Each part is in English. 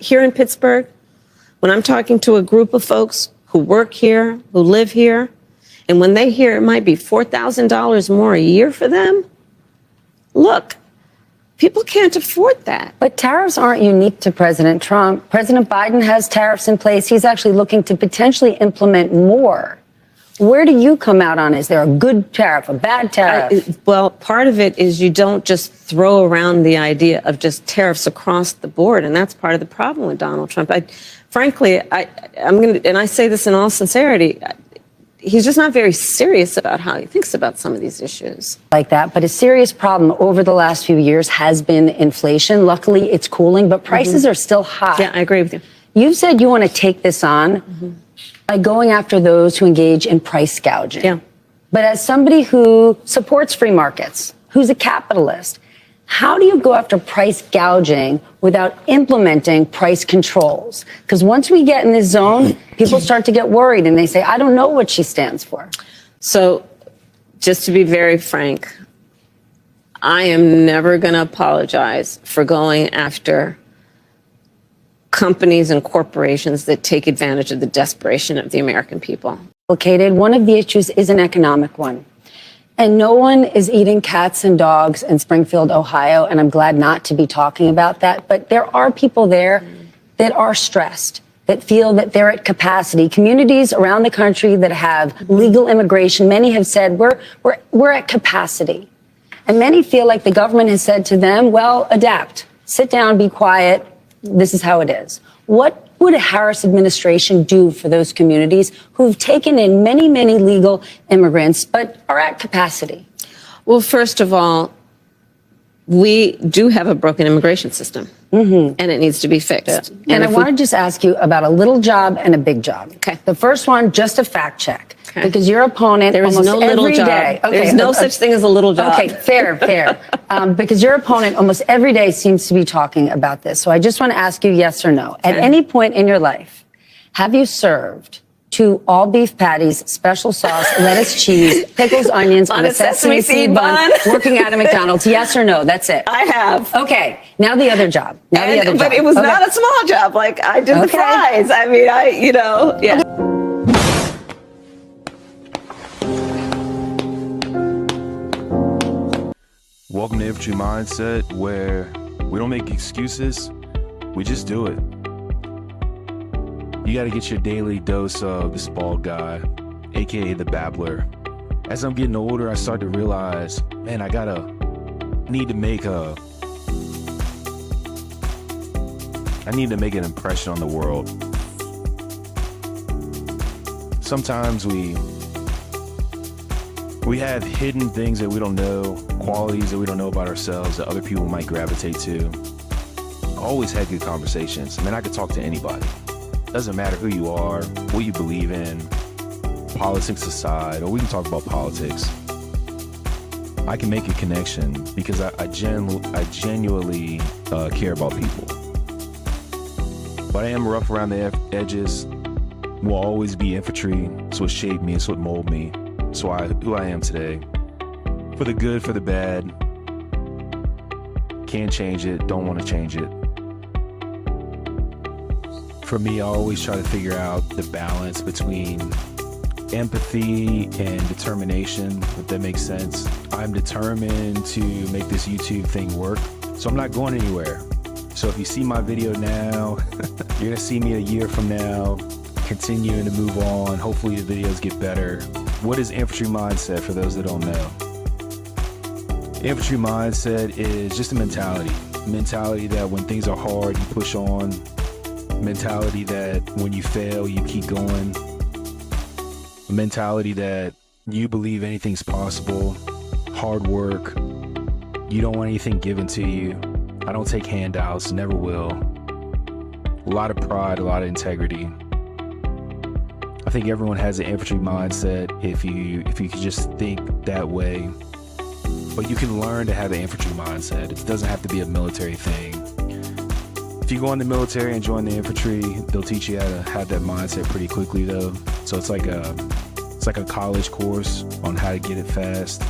here in Pittsburgh, when I'm talking to a group of folks who work here, who live here, and when they hear it might be $4,000 more a year for them, look, people can't afford that. But tariffs aren't unique to President Trump. President Biden has tariffs in place. He's actually looking to potentially implement more. Where do you come out on? Is there a good tariff, a bad tariff? Well, part of it is you don't just throw around the idea of just tariffs across the board, and that's part of the problem with Donald Trump. Frankly, I'm going to, and I say this in all sincerity, he's just not very serious about how he thinks about some of these issues. Like that, but a serious problem over the last few years has been inflation. Luckily, it's cooling, but prices are still high. Yeah, I agree with you. You've said you want to take this on by going after those who engage in price gouging. Yeah. But as somebody who supports free markets, who's a capitalist, how do you go after price gouging without implementing price controls? Because once we get in this zone, people start to get worried and they say, I don't know what she stands for. So just to be very frank, I am never going to apologize for going after companies and corporations that take advantage of the desperation of the American people. One of the issues is an economic one. And no one is eating cats and dogs in Springfield, Ohio, and I'm glad not to be talking about that. But there are people there that are stressed, that feel that they're at capacity. Communities around the country that have legal immigration, many have said, we're at capacity. And many feel like the government has said to them, well, adapt, sit down, be quiet. This is how it is. What would a Harris administration do for those communities who've taken in many, many legal immigrants but are at capacity? Well, first of all, we do have a broken immigration system, and it needs to be fixed. Yeah. And I want to just ask you about a little job and a big job. Okay. The first one, just a fact check. Okay. Because your opponent there is almost no little every job. day. Okay. There's no such thing as a little job. Okay, fair. Because your opponent almost every day seems to be talking about this. So I just want to ask you yes or no. At any point in your life, have you served 2 all beef patties, special sauce, lettuce, cheese, pickles, onions on a sesame seed bun, working at a McDonald's? Yes or no? That's it. I have. Okay. Now the other job. But it was not a small job. Like, I did the fries. I mean, yeah. Welcome to Infantry Mindset, where we don't make excuses, we just do it. You gotta get your daily dose of this bald guy, aka the babbler. As I'm getting older, I start to realize, man, I need to make an impression on the world. Sometimes we have hidden things that we don't know, qualities that we don't know about ourselves that other people might gravitate to. I always had good conversations. I mean, I could talk to anybody. Doesn't matter who you are, what you believe in, politics aside, or we can talk about politics. I can make a connection because I genuinely care about people. But I am rough around the edges. Will always be infantry. It's what shaped me. It's what molded me. It's who I am today. For the good, for the bad. Can't change it. Don't want to change it. For me, I always try to figure out the balance between empathy and determination, if that makes sense. I'm determined to make this YouTube thing work, so I'm not going anywhere. So if you see my video now, you're gonna see me a year from now, continuing to move on. Hopefully the videos get better. What is Infantry Mindset for those that don't know? Infantry Mindset is just a mentality that when things are hard, you push on. Mentality that when you fail, you keep going. A mentality that you believe anything's possible. Hard work. You don't want anything given to you. I don't take handouts, never will. A lot of pride, a lot of integrity. I think everyone has an infantry mindset if you could just think that way. But you can learn to have an infantry mindset. It doesn't have to be a military thing. If you go in the military and join the infantry, they'll teach you how to have that mindset pretty quickly though. So it's like a college course on how to get it fast.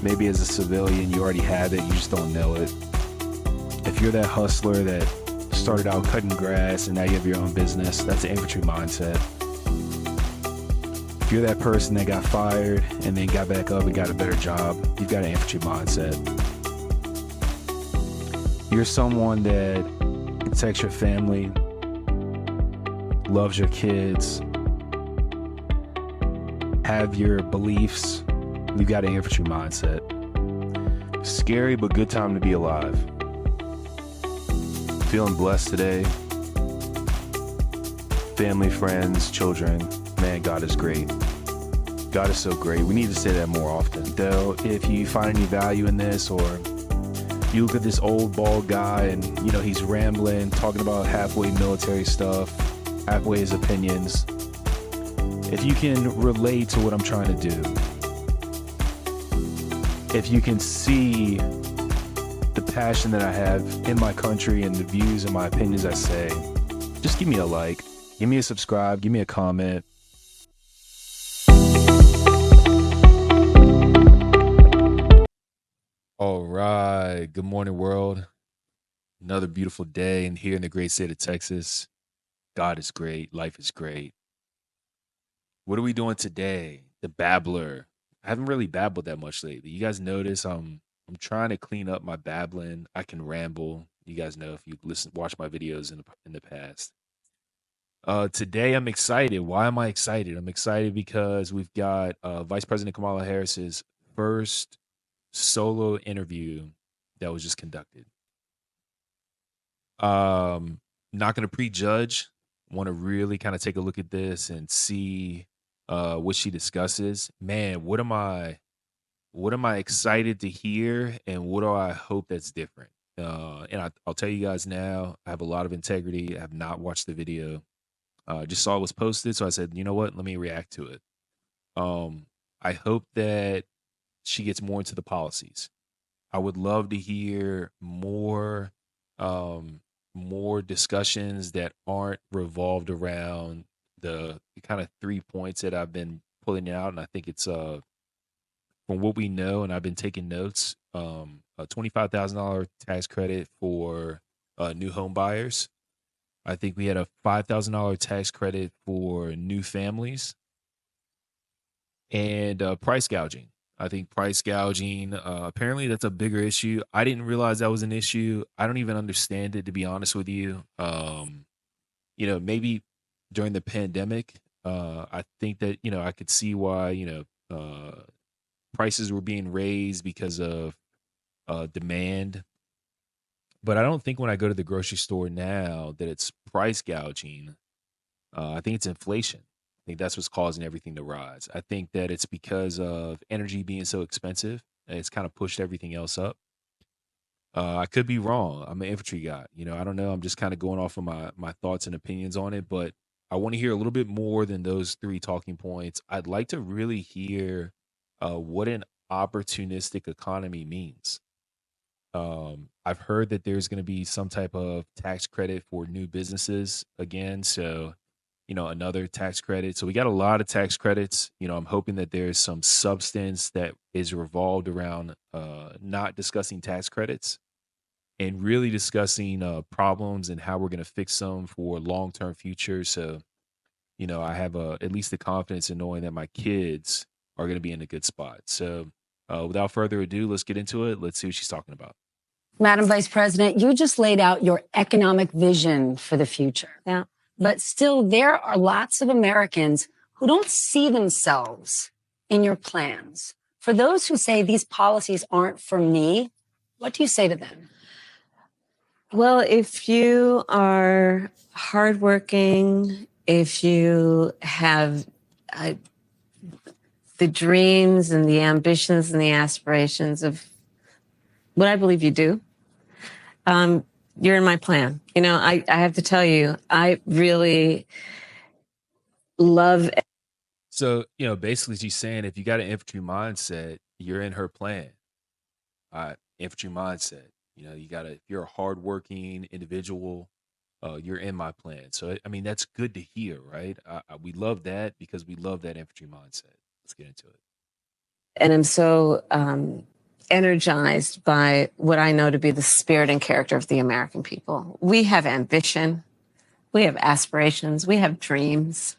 Maybe as a civilian, you already have it, you just don't know it. If you're that hustler that started out cutting grass and now you have your own business. That's an infantry mindset. If you're that person that got fired and then got back up and got a better job, you've got an infantry mindset. You're someone that protects your family, loves your kids, have your beliefs. You've got an infantry mindset. Scary, but good time to be alive. Feeling blessed today. Family, friends, children. Man, God is great. God is so great. We need to say that more often. Though, if you find any value in this, or you look at this old bald guy and, you know, he's rambling, talking about halfway military stuff, halfway his opinions. If you can relate to what I'm trying to do, if you can see the passion that I have in my country and the views and my opinions I say, just give me a like, give me a subscribe, give me a comment. All right. Good morning, world. Another beautiful day and here in the great state of Texas. God is great. Life is great. What are we doing today? The babbler. I haven't really babbled that much lately. You guys notice I'm trying to clean up my babbling. I can ramble. You guys know if you've watched my videos in the past. Today I'm excited. Why am I excited? I'm excited because we've got Vice President Kamala Harris's first solo interview that was just conducted. Not going to prejudge. Want to really kind of take a look at this and see what she discusses. Man, what am I excited to hear, and what do I hope that's different? And I'll tell you guys now, I have a lot of integrity. I have not watched the video. Just saw it was posted, so I said, you know what? Let me react to it. I hope that she gets more into the policies. I would love to hear more discussions that aren't revolved around the kind of 3 points that I've been pulling out. And I think it's from what we know, and I've been taking notes, a $25,000 tax credit for new home buyers. I think we had a $5,000 tax credit for new families, and price gouging. I think price gouging, apparently that's a bigger issue. I didn't realize that was an issue. I don't even understand it, to be honest with you. You know, maybe during the pandemic, I think that, you know, I could see why, you know, prices were being raised because of demand. But I don't think when I go to the grocery store now that it's price gouging. I think it's inflation. I think that's what's causing everything to rise. I think that it's because of energy being so expensive, and it's kind of pushed everything else up. I could be wrong. I'm an infantry guy. You know, I don't know. I'm just kind of going off of my thoughts and opinions on it, but I want to hear a little bit more than those 3 talking points. I'd like to really hear what an opportunistic economy means. I've heard that there's going to be some type of tax credit for new businesses again. So, you know, another tax credit. So we got a lot of tax credits. You know, I'm hoping that there's some substance that is revolved around not discussing tax credits and really discussing problems and how we're going to fix them for long-term future. So, you know, I have at least the confidence in knowing that my kids are going to be in a good spot. So without further ado, let's get into it. Let's see what she's talking about. Madam Vice President, you just laid out your economic vision for the future. Yeah. But still, there are lots of Americans who don't see themselves in your plans. For those who say these policies aren't for me, what do you say to them? Well, if you are hardworking, if you have the dreams and the ambitions and the aspirations of what I believe you do, you're in my plan. You know, I have to tell you, I really love. So, you know, basically she's saying if you got an infantry mindset, you're in her plan. Infantry mindset. You know, if you're a hardworking individual, you're in my plan. So, I mean, that's good to hear, right? We love that because we love that infantry mindset. Let's get into it. And I'm so energized by what I know to be the spirit and character of the American people. We have ambition. We have aspirations. We have dreams.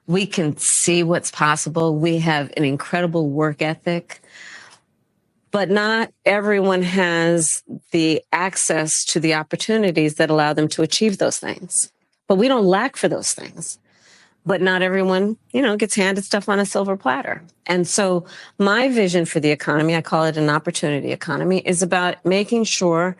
We can see what's possible. We have an incredible work ethic. But not everyone has the access to the opportunities that allow them to achieve those things. But we don't lack for those things. But not everyone, gets handed stuff on a silver platter. And so my vision for the economy, I call it an opportunity economy, is about making sure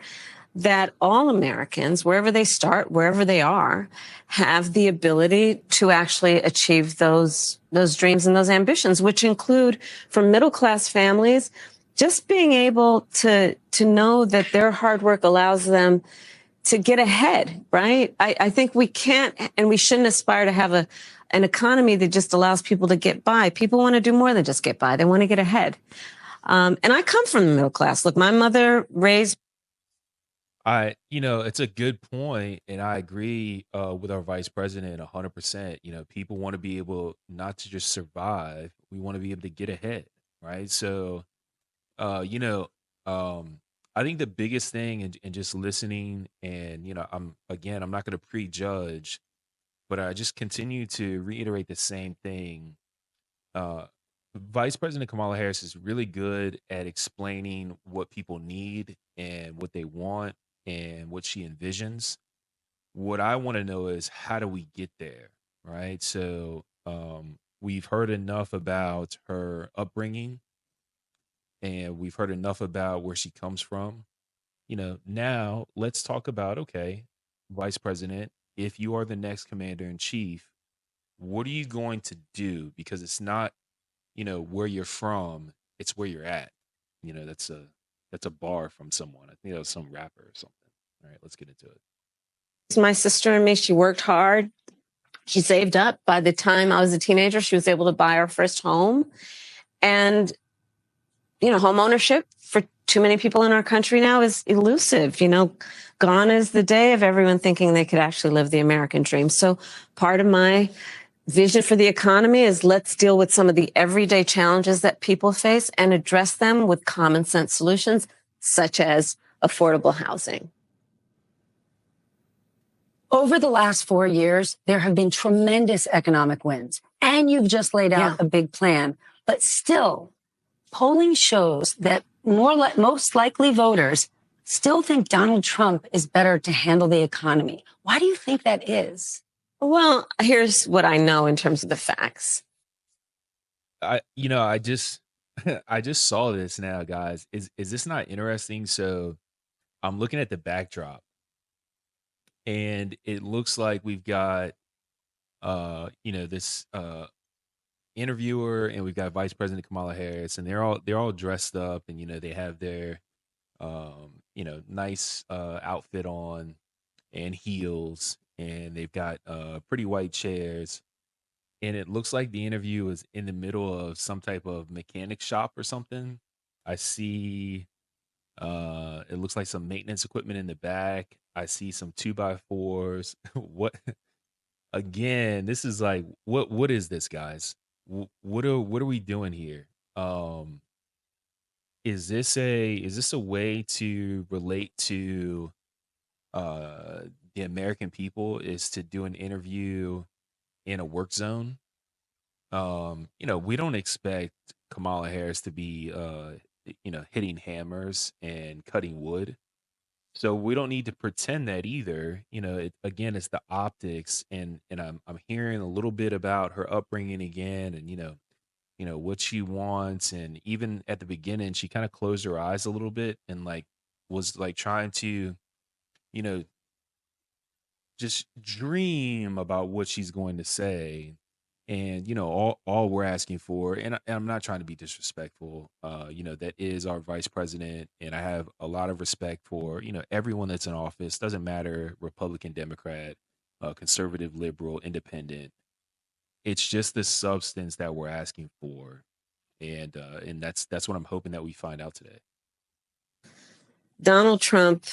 that all Americans, wherever they start, wherever they are, have the ability to actually achieve those dreams and those ambitions, which include, for middle-class families, just being able to know that their hard work allows them to get ahead, right? I think we can't and we shouldn't aspire to have an economy that just allows people to get by. People want to do more than just get by. They want to get ahead. And I come from the middle class. Look, my mother raised. It's a good point, and I agree with our vice president 100%. People want to be able not to just survive; we want to be able to get ahead, right? So, uh, you know, um, I think the biggest thing in just listening, and I'm not going to prejudge, but I just continue to reiterate the same thing. Uh, Vice President Kamala Harris is really good at explaining what people need and what they want and what she envisions. What I want to know is how do we get there, right? So we've heard enough about her upbringing and we've heard enough about where she comes from. Now let's talk about, okay, Vice President, if you are the next commander in chief, what are you going to do? Because it's not, where you're from, it's where you're at. That's a bar from someone. I think that was some rapper or something. All right, let's get into it. My sister and me, she worked hard. She saved up. By the time I was a teenager, she was able to buy our first home. And, home ownership for too many people in our country now is elusive. Gone is the day of everyone thinking they could actually live the American dream. So part of my vision for the economy is let's deal with some of the everyday challenges that people face and address them with common sense solutions, such as affordable housing. Over the last 4 years, there have been tremendous economic wins, and you've just laid out a big plan. But still, polling shows that most likely voters still think Donald Trump is better to handle the economy. Why do you think that is? Well, here's what I know in terms of the facts. I just I just saw this now, guys. Is this not interesting? So I'm looking at the backdrop and it looks like we've got this interviewer and we've got Vice President Kamala Harris, and they're all dressed up, and they have their nice outfit on and heels, and they've got pretty white chairs, and it looks like the interview is in the middle of some type of mechanic shop or something. I see it looks like some maintenance equipment in the back. I see some 2x4s. What again, this is like what is this, guys? What are we doing here? Is this a way to relate to the American people, is to do an interview in a work zone? We don't expect Kamala Harris to be hitting hammers and cutting wood. So we don't need to pretend that either. Again, it's the optics, and I'm hearing a little bit about her upbringing again, and what she wants, and even at the beginning, she kind of closed her eyes a little bit and like was like trying to, you know, just dream about what she's going to say. And all we're asking for, and I'm not trying to be disrespectful, that is our vice president, and I have a lot of respect for everyone that's in office. Doesn't matter, Republican, Democrat, conservative, liberal, independent. It's just the substance that we're asking for, and that's what I'm hoping that we find out today. Donald Trump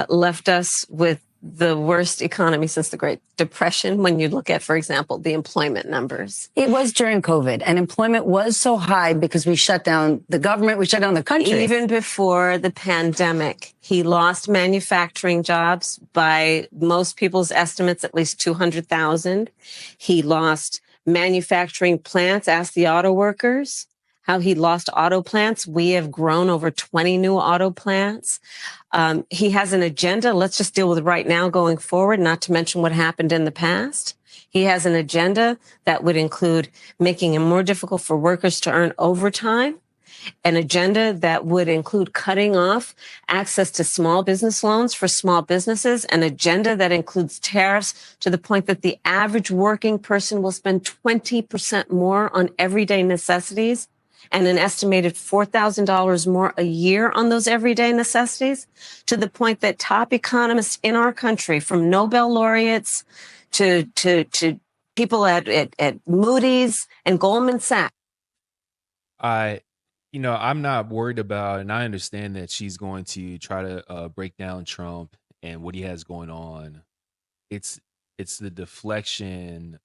left us with the worst economy since the Great Depression when you look at, for example, the employment numbers. It was during COVID, and employment was so high because we shut down the government, we shut down the country. Even before the pandemic, he lost manufacturing jobs by most people's estimates, at least 200,000. He lost manufacturing plants. Ask the auto workers how he lost auto plants. We have grown over 20 new auto plants. He has an agenda. Let's just deal with right now going forward, not to mention what happened in the past. He has an agenda that would include making it more difficult for workers to earn overtime, an agenda that would include cutting off access to small business loans for small businesses, an agenda that includes tariffs to the point that the average working person will spend 20% more on everyday necessities and an estimated $4,000 more a year on those everyday necessities, to the point that top economists in our country, from Nobel laureates to people at Moody's and Goldman Sachs. I'm not worried about, and I understand that she's going to try to break down Trump and what he has going on. It's the deflection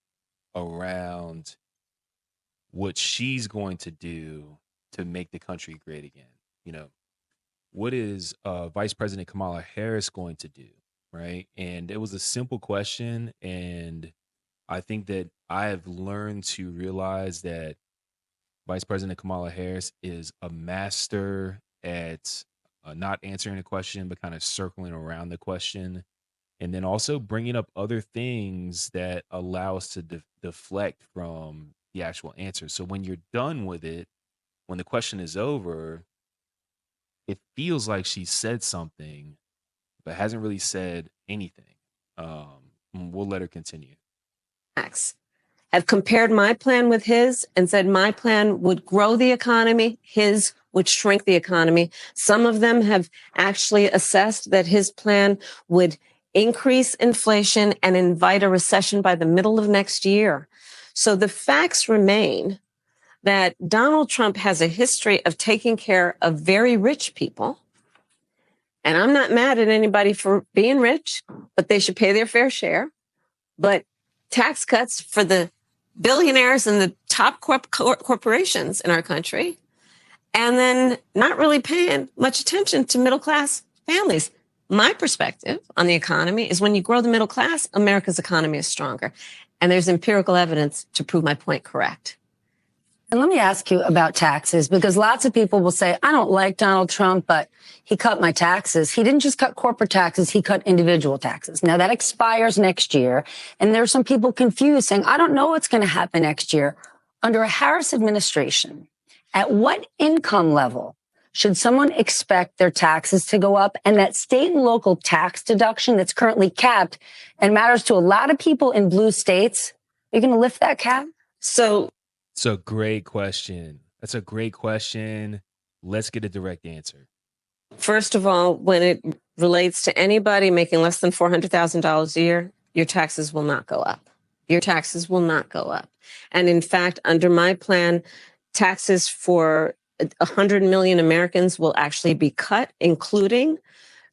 around what she's going to do to make the country great again. What is Vice President Kamala Harris going to do, right? And it was a simple question, and I think that I have learned to realize that Vice President Kamala Harris is a master at not answering a question, but kind of circling around the question, and then also bringing up other things that allow us to deflect from the actual answer. So when you're done with it, when the question is over, it feels like she said something, but hasn't really said anything. We'll let her continue. Have compared my plan with his and said my plan would grow the economy, his would shrink the economy. Some of them have actually assessed that his plan would increase inflation and invite a recession by the middle of next year. So the facts remain that Donald Trump has a history of taking care of very rich people. And I'm not mad at anybody for being rich, but they should pay their fair share. But tax cuts for the billionaires and the top corporations in our country, and then not really paying much attention to middle-class families. My perspective on the economy is when you grow the middle class, America's economy is stronger. And there's empirical evidence to prove my point correct. And let me ask you about taxes, because lots of people will say, I don't like Donald Trump, but he cut my taxes. He didn't just cut corporate taxes, he cut individual taxes. Now that expires next year. And there's some people confused saying, I don't know what's going to happen next year. Under a Harris administration, at what income level should someone expect their taxes to go up? And that state and local tax deduction that's currently capped and matters to a lot of people in blue states, are you going to lift that cap? It's a great question. That's a great question. Let's get a direct answer. First of all, when it relates to anybody making less than $400,000 a year, your taxes will not go up. Your taxes will not go up. And in fact, under my plan, taxes for 100 million Americans will actually be cut, including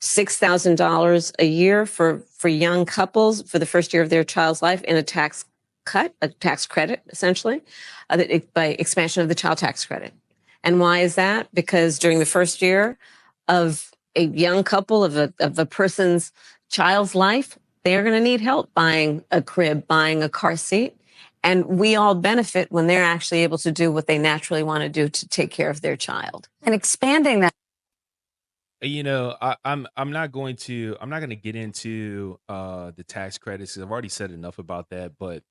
$6,000 a year for young couples for the first year of their child's life in a tax cut, a tax credit, essentially, by expansion of the child tax credit. And why is that? Because during the first year of a young couple, of a person's child's life, they're going to need help buying a crib, buying a car seat. And we all benefit when they're actually able to do what they naturally want to do to take care of their child. And expanding that. I'm not going to get into the tax credits, 'cause I've already said enough about that. But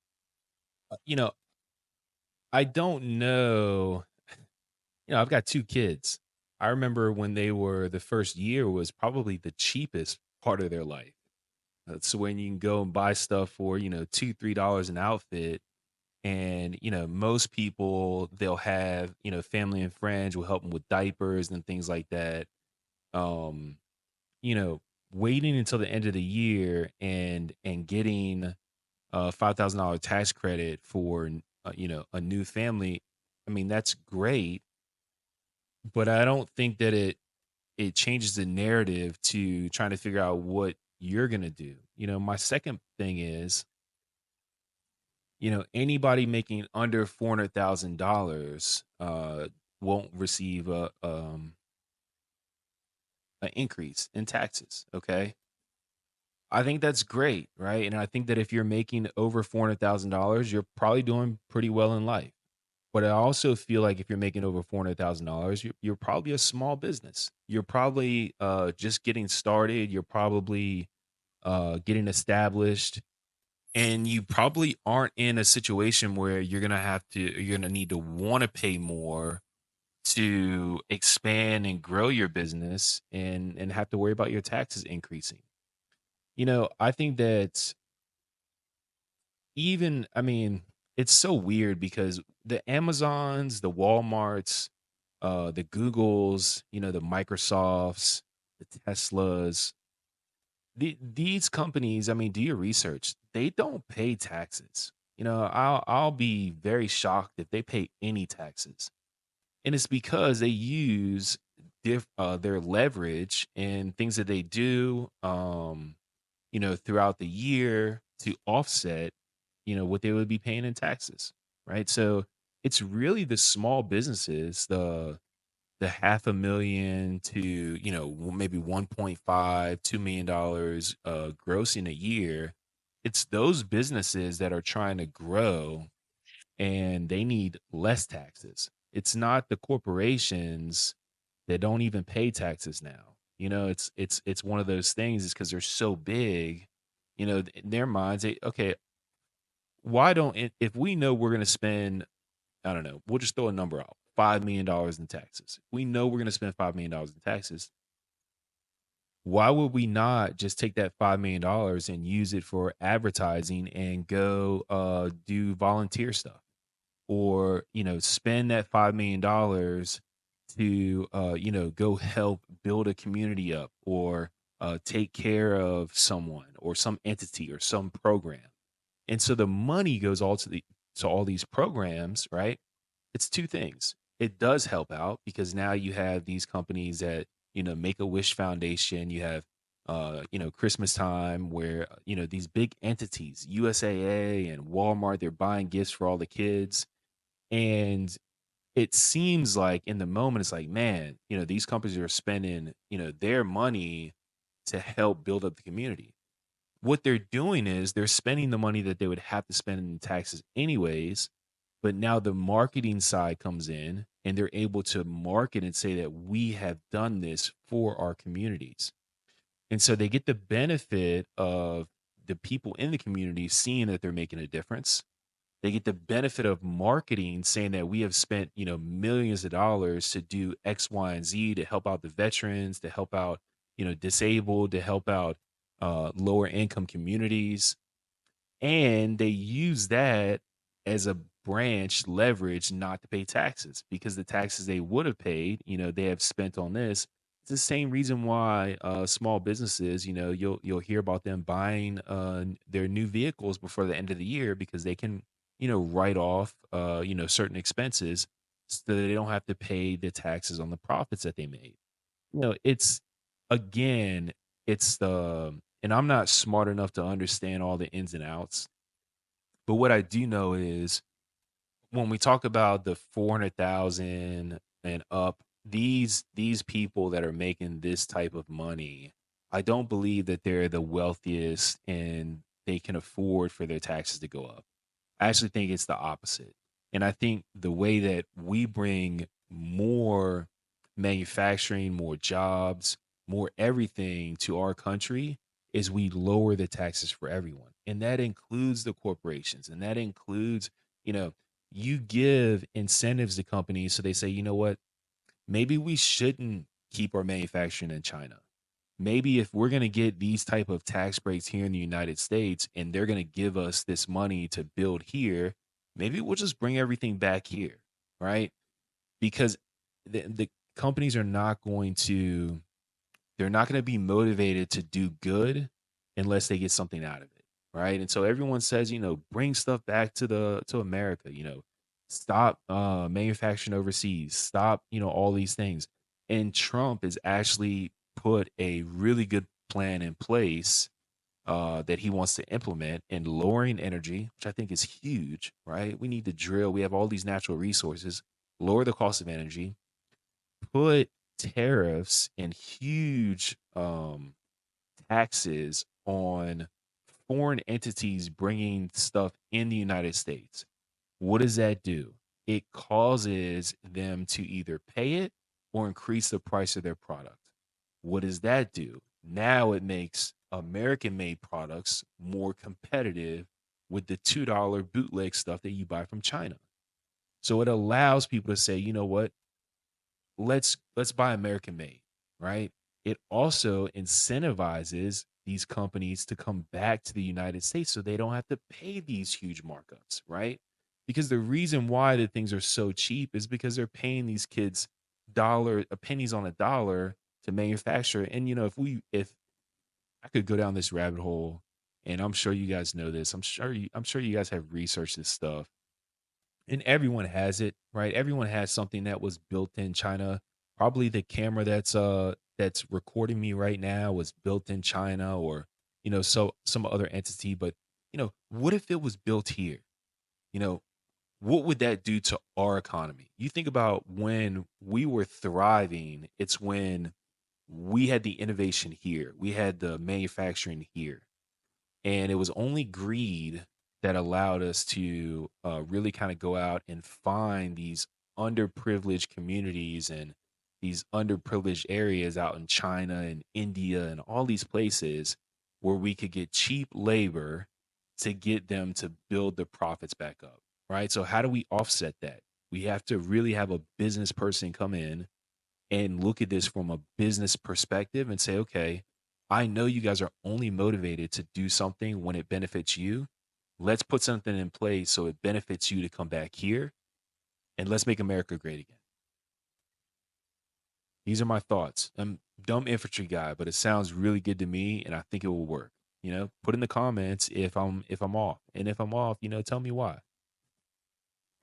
I don't know. I've got 2 kids. I remember when they were, the first year was probably the cheapest part of their life. That's when you can go and buy stuff for, $2-3 an outfit. And, most people, they'll have, family and friends will help them with diapers and things like that. Waiting until the end of the year and getting a $5,000 tax credit for, a new family. I mean, that's great, but I don't think that it changes the narrative to trying to figure out what you're going to do. My second thing is, anybody making under $400,000 won't receive an increase in taxes. Okay. I think that's great, right? And I think that if you're making over $400,000, you're probably doing pretty well in life. But I also feel like if you're making over $400,000, you're probably a small business. You're probably just getting started. You're probably getting established, and you probably aren't in a situation where you're gonna need to want to pay more to expand and grow your business and have to worry about your taxes increasing. I think that I mean, it's so weird because the Amazons, the Walmarts, the Googles, the Microsofts, the Teslas, these companies, I mean, do your research. They don't pay taxes. I'll be very shocked if they pay any taxes. And it's because they use their leverage and things that they do throughout the year to offset, what they would be paying in taxes, right? So it's really the small businesses, the half a million to, maybe 1.5, $2 million gross in a year. It's those businesses that are trying to grow and they need less taxes. It's not the corporations that don't even pay taxes now. It's one of those things is because they're so big, in their minds, okay, why don't if we know we're going to spend, I don't know, we'll just throw a number out, $5 million in taxes. We know we're going to spend $5 million in taxes. Why would we not just take that $5 million and use it for advertising and go do volunteer stuff, or spend that $5 million to go help build a community up, or take care of someone or some entity or some program. And so the money goes all to all these programs, right? It's two things. It does help out because now you have these companies that, Make a Wish Foundation. You have, Christmas time where, these big entities, USAA and Walmart, they're buying gifts for all the kids. And it seems like in the moment, it's like, man, these companies are spending, their money to help build up the community. What they're doing is they're spending the money that they would have to spend in taxes anyways, but now the marketing side comes in and they're able to market and say that we have done this for our communities. And so they get the benefit of the people in the community seeing that they're making a difference. They get the benefit of marketing saying that we have spent, millions of dollars to do X, Y, and Z to help out the veterans, to help out, disabled, to help out lower income communities. And they use that as a branch leverage not to pay taxes, because the taxes they would have paid, they have spent on this. It's the same reason why small businesses, you'll hear about them buying their new vehicles before the end of the year, because they can, write off, certain expenses so that they don't have to pay the taxes on the profits that they made. It's, again, it's and I'm not smart enough to understand all the ins and outs, but what I do know is when we talk about the 400,000 and up, these people that are making this type of money, I don't believe that they're the wealthiest and they can afford for their taxes to go up. I actually think it's the opposite. And I think the way that we bring more manufacturing, more jobs, more everything to our country is we lower the taxes for everyone. And that includes the corporations, and that includes, you know, you give incentives to companies so they say, you know what, maybe we shouldn't keep our manufacturing in China. Maybe if we're going to get these type of tax breaks here in the United States and they're going to give us this money to build here, maybe we'll just bring everything back here, right? Because the companies are not going to, they're not going to be motivated to do good unless they get something out of it, right? And so everyone says, bring stuff back to America, stop manufacturing overseas, stop, all these things. And Trump has actually put a really good plan in place that he wants to implement in lowering energy, which I think is huge, right? We need to drill. We have all these natural resources, lower the cost of energy, put tariffs and huge taxes on foreign entities bringing stuff in the United States. What does that do? It causes them to either pay it or increase the price of their product. What does that do? Now it makes American made products more competitive with the $2 bootleg stuff that you buy from China. So it allows people to say, you know what? Let's buy American made, right? It also incentivizes these companies to come back to the United States so they don't have to pay these huge markups, right? Because the reason why the things are so cheap is because they're paying these kids pennies on a dollar to manufacture. And if I could go down this rabbit hole, and I'm sure you guys know this, I'm sure you guys have researched this stuff, and everyone has it, right? Everyone has something that was built in China. Probably the camera that's recording me right now was built in China, or so some other entity. But what if it was built here? You know, what would that do to our economy? You think about when we were thriving, it's when we had the innovation here, we had the manufacturing here, and it was only greed that allowed us to really kind of go out and find these underprivileged communities and these underprivileged areas out in China and India and all these places where we could get cheap labor to get them to build the profits back up, right? So how do we offset that? We have to really have a business person come in and look at this from a business perspective and say, okay, I know you guys are only motivated to do something when it benefits you. Let's put something in place so it benefits you to come back here, and let's make America great again. These are my thoughts. I'm a dumb infantry guy, but it sounds really good to me, and I think it will work. Put in the comments if I'm off, and if I'm off, tell me why.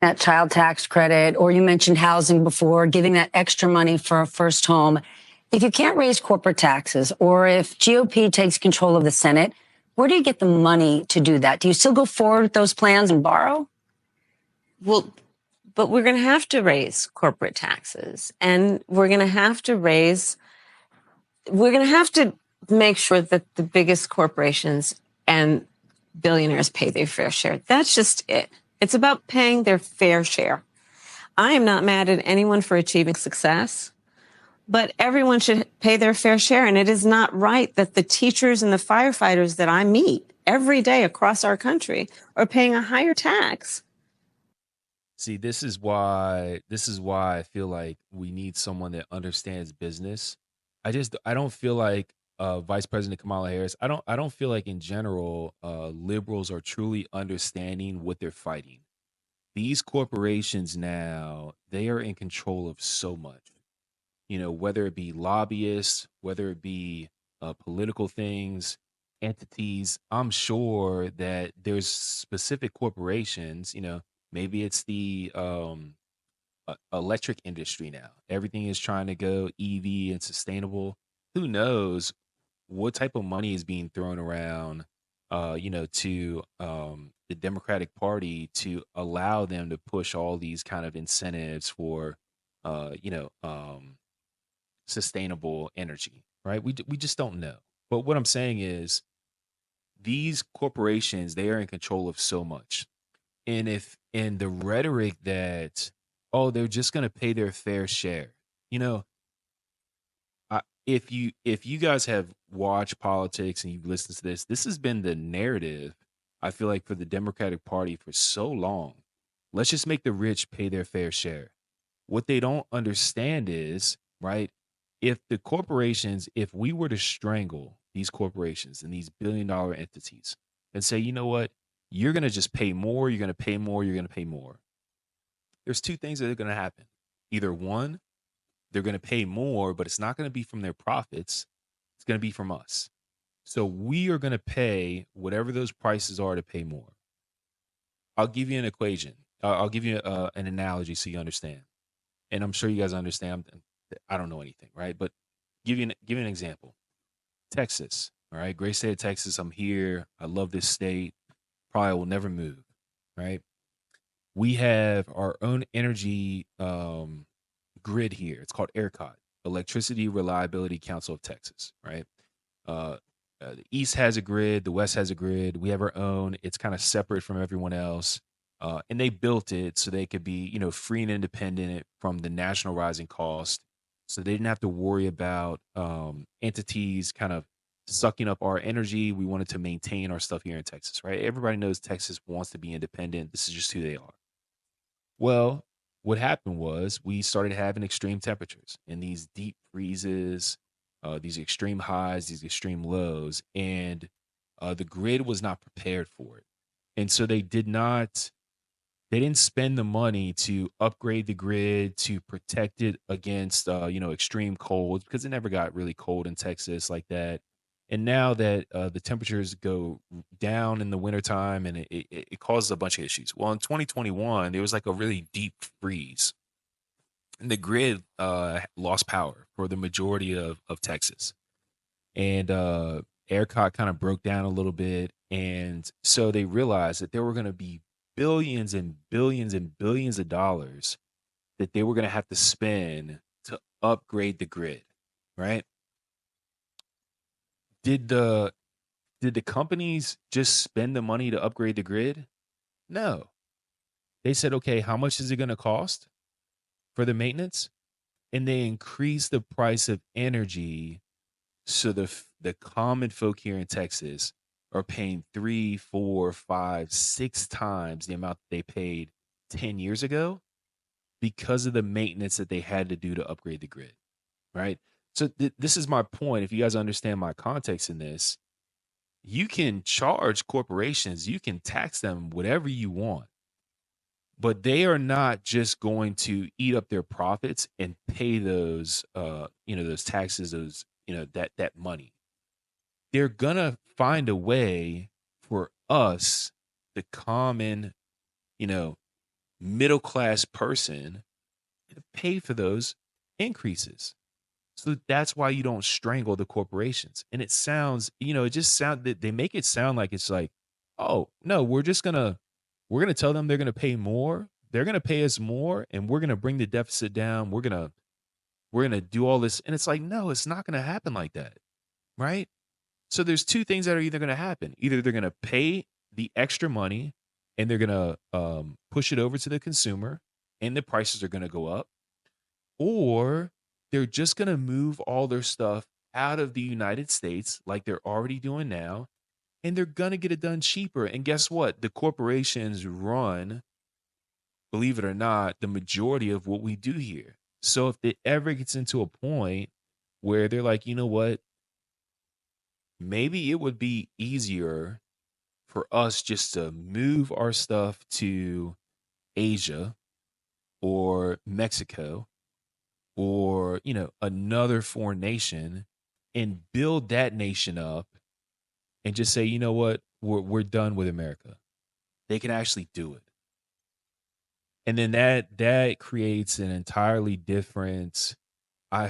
That child tax credit, or you mentioned housing before, giving that extra money for a first home. If you can't raise corporate taxes, or if GOP takes control of the Senate, where do you get the money to do that? Do you still go forward with those plans and borrow? Well, but we're going to have to raise corporate taxes, and we're going to have to make sure that the biggest corporations and billionaires pay their fair share. That's just it. It's about paying their fair share. I am not mad at anyone for achieving success, but everyone should pay their fair share. And it is not right that the teachers and the firefighters that I meet every day across our country are paying a higher tax. See, this is why I feel like we need someone that understands business. I don't feel like Vice President Kamala Harris. I don't feel like in general liberals are truly understanding what they're fighting. These corporations now, they are in control of so much. Whether it be lobbyists, whether it be political things, entities. I'm sure that there's specific corporations. Maybe it's the electric industry now. Everything is trying to go EV and sustainable. Who knows what type of money is being thrown around, to the Democratic Party to allow them to push all these kind of incentives for, sustainable energy, right? We just don't know. But what I'm saying is these corporations, they are in control of so much. And the rhetoric that, oh, they're just going to pay their fair share. You know, if you guys have watched politics and you've listened to this has been the narrative, I feel like, for the Democratic Party for so long. Let's just make the rich pay their fair share. What they don't understand is, right, if we were to strangle these corporations and these billion-dollar entities and say, you know what, you're going to just pay more, you're going to pay more, you're going to pay more. There's two things that are going to happen. Either one, they're going to pay more, but it's not going to be from their profits. It's going to be from us. So we are going to pay whatever those prices are to pay more. I'll give you an equation. I'll give you an analogy so you understand. And I'm sure you guys understand. I don't know anything, right? But give you an example. Texas, All right. Great state of Texas. I'm here. I love this state. Probably will never move. Right. We have our own energy grid here. It's called ERCOT, Electricity Reliability Council of Texas. Right. Uh, the East has a grid. The West has a grid. We have our own. It's kind of separate from everyone else. And they built it so they could be, free and independent from the national rising cost. So they didn't have to worry about entities kind of sucking up our energy. We wanted to maintain our stuff here in Texas, right? Everybody knows Texas wants to be independent. This is just who they are. Well, what happened was we started having extreme temperatures and these deep freezes, these extreme highs, these extreme lows, and the grid was not prepared for it. And so they didn't spend the money to upgrade the grid to protect it against extreme colds, because it never got really cold in Texas like that. And now that the temperatures go down in the wintertime, and it causes a bunch of issues. Well, in 2021 there was like a really deep freeze, and the grid lost power for the majority of Texas. And ERCOT kind of broke down a little bit, and so they realized that there were going to be billions and billions and billions of dollars that they were going to have to spend to upgrade the grid, right? Did the companies just spend the money to upgrade the grid? No. They said, okay, how much is it going to cost for the maintenance? And they increased the price of energy, so the common folk here in Texas are paying 3, 4, 5, 6 times the amount that they paid 10 years ago, because of the maintenance that they had to do to upgrade the grid, right? So this is my point. If you guys understand my context in this, you can charge corporations, you can tax them whatever you want, but they are not just going to eat up their profits and pay those those taxes, those that money. They're gonna find a way for us, the common, you know middle class person, to pay for those increases. So that's why you don't strangle the corporations. And it sounds, it just sound that they make it sound like it's like, oh no, we're gonna tell them they're gonna pay more. They're gonna pay us more, and we're gonna bring the deficit down. We're gonna do all this, and it's like, no, it's not gonna happen like that, right? So there's two things that are either gonna happen. Either they're gonna pay the extra money, and they're gonna push it over to the consumer, and the prices are gonna go up, or they're just going to move all their stuff out of the United States like they're already doing now, and they're going to get it done cheaper. And guess what? The corporations run, believe it or not, the majority of what we do here. So if it ever gets into a point where they're like, you know what? Maybe it would be easier for us just to move our stuff to Asia or Mexico, or another foreign nation, and build that nation up, and just say, you know what, we're done with America. They can actually do it. And then that creates an entirely different, I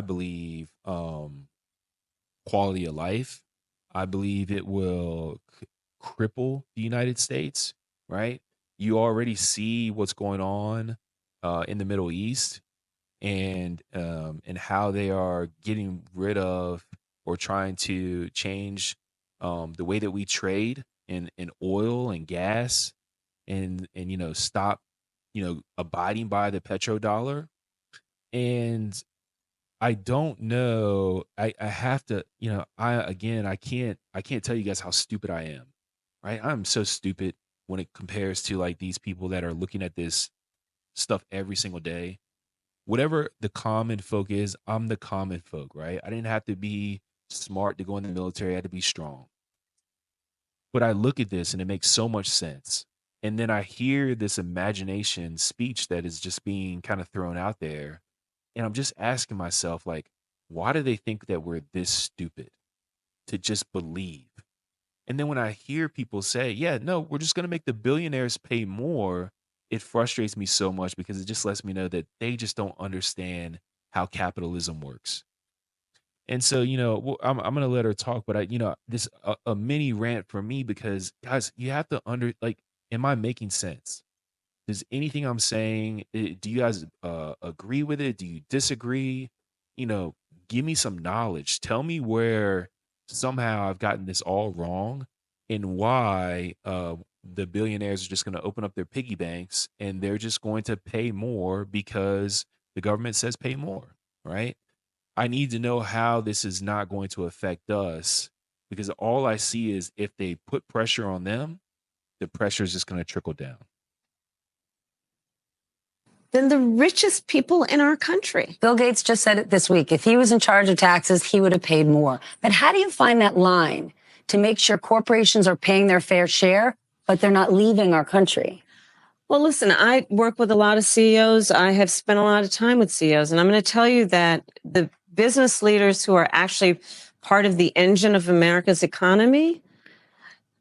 believe, quality of life. I believe it will cripple the United States, right? You already see what's going on in the Middle East, and how they are getting rid of, or trying to change the way that we trade in oil and gas, and stop abiding by the petrodollar. And I don't know, I have to, I can't tell you guys how stupid I am, right? I'm so stupid when it compares to like these people that are looking at this stuff every single day. Whatever the common folk is, I'm the common folk, right? I didn't have to be smart to go in the military. I had to be strong. But I look at this and it makes so much sense. And then I hear this imagination speech that is just being kind of thrown out there. And I'm just asking myself, like, why do they think that we're this stupid to just believe? And then when I hear people say, yeah, no, we're just going to make the billionaires pay more, it frustrates me so much, because it just lets me know that they just don't understand how capitalism works. And so, I'm gonna let her talk, but this a mini rant for me because guys, you have to am I making sense? Does anything I'm saying, do you guys agree with it? Do you disagree? You know, give me some knowledge. Tell me where somehow I've gotten this all wrong and why the billionaires are just going to open up their piggy banks and they're just going to pay more because the government says pay more, right? I need to know how this is not going to affect us because all I see is if they put pressure on them, the pressure is just going to trickle down. Than the richest people in our country. Bill Gates just said it this week. If he was in charge of taxes, he would have paid more. But how do you find that line to make sure corporations are paying their fair share, but they're not leaving our country? Well, listen, I work with a lot of CEOs. I have spent a lot of time with CEOs, and I'm going to tell you that the business leaders who are actually part of the engine of America's economy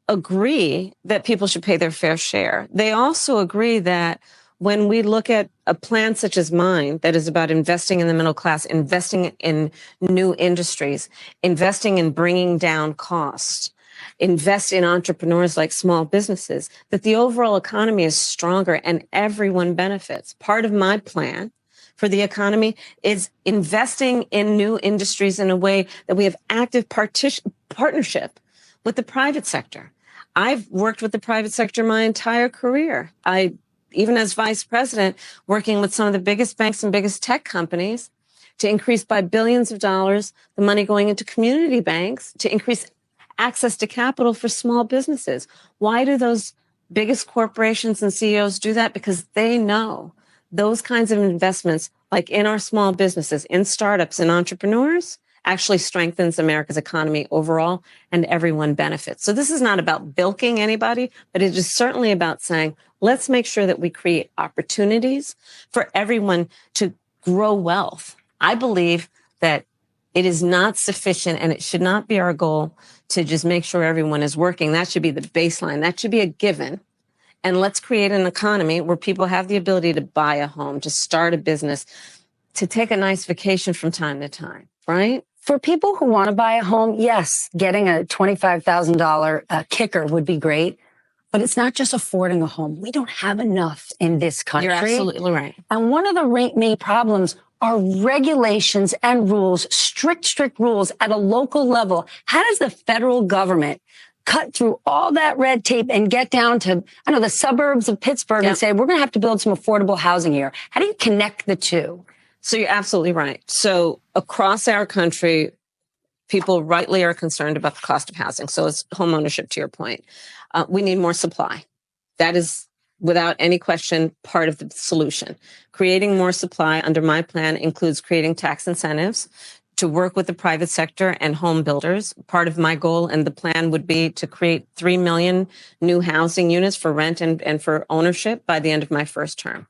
agree that people should pay their fair share. They also agree that when we look at a plan such as mine that is about investing in the middle class, investing in new industries, investing in bringing down costs, invest in entrepreneurs like small businesses, that the overall economy is stronger and everyone benefits. Part of my plan for the economy is investing in new industries in a way that we have active partnership with the private sector. I've worked with the private sector my entire career. Even as vice president, working with some of the biggest banks and biggest tech companies to increase by billions of dollars the money going into community banks to increase access to capital for small businesses. Why do those biggest corporations and CEOs do that? Because they know those kinds of investments, like in our small businesses, in startups and entrepreneurs, actually strengthens America's economy overall and everyone benefits. So this is not about bilking anybody, but it is certainly about saying, let's make sure that we create opportunities for everyone to grow wealth. I believe that it is not sufficient and it should not be our goal to just make sure everyone is working. That should be the baseline. That should be a given. And let's create an economy where people have the ability to buy a home, to start a business, to take a nice vacation from time to time, right? For people who want to buy a home, yes, getting a $25,000 kicker would be great. But it's not just affording a home. We don't have enough in this country. You're absolutely right. And one of the main problems are regulations and rules, strict rules at a local level. How does the federal government cut through all that red tape and get down to, the suburbs of Pittsburgh and say, we're going to have to build some affordable housing here? How do you connect the two? So you're absolutely right. So across our country, people rightly are concerned about the cost of housing. So it's home ownership, to your point. We need more supply. That is, without any question, part of the solution. Creating more supply under my plan includes creating tax incentives to work with the private sector and home builders. Part of my goal and the plan would be to create 3 million new housing units for rent and for ownership by the end of my first term.